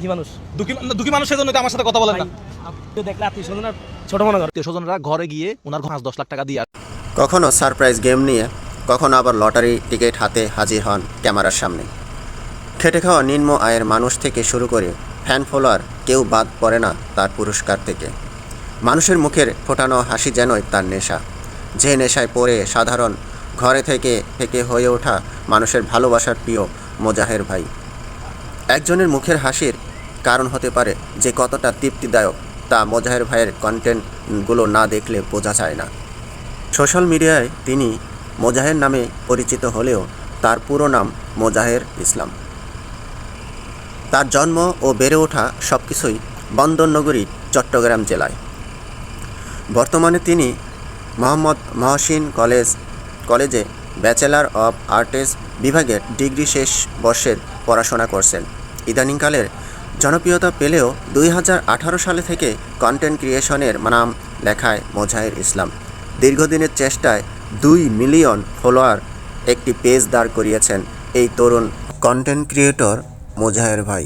কি মানুষ দুঃখী মানুষের জন্য তো আমার সাথে কথা বলেন না। আপনি দেখলে আত্মীয় স্বজনরা ছোট মনে করে আত্মীয় স্বজনরা ঘরে গিয়ে ওনার 5-10 লাখ টাকা দিয়ে কখনো সারপ্রাইজ গেম নিয়ে, কখনো আবার লটারি টিকিট হাতে হাজির হন ক্যামেরার সামনে। খেটে খাওয়া নিম্ন আয়ের মানুষ থেকে শুরু করে ফ্যান ফলোয়ার কেউ বাদ পড়ে না তার পুরস্কার থেকে। মানুষের মুখের ফোটানো হাসি যেনই তার নেশা, যে নেশায় পড়ে সাধারণ ঘরে থেকে থেকে হয়ে ওঠা মানুষের ভালোবাসার প্রিয় মোজাহের ভাই। একজনের মুখের হাসির কারণ হতে পারে যে কতটা তৃপ্তিদায়ক, তা মোজাহের ভাইয়ের কন্টেন্টগুলো না দেখলে বোঝা যায় না। সোশ্যাল মিডিয়ায় তিনি মোজাহের নামে পরিচিত হলেও তার পুরো নাম মোজাহের ইসলাম। তার জন্ম ও বেড়ে ওঠা সব কিছুই বন্দরনগরী চট্টগ্রাম জেলায়। বর্তমানে তিনি মোহাম্মদ মহসিন কলেজে ব্যাচেলর অব আর্টস বিভাগের ডিগ্রি শেষ বর্ষের পড়াশোনা করছেন। ইদানিংকালের জনপ্রিয়তা পেলেও 2018 সালে থেকে কন্টেন্ট ক্রিয়েশনের নাম লেখায় মোজাহের ইসলাম। দীর্ঘদিনের চেষ্টায় 2 মিলিয়ন ফলোয়ার একটি পেজ দাঁড় করিয়েছেন এই তরুণ কন্টেন্ট ক্রিয়েটর মোজাহের ভাই।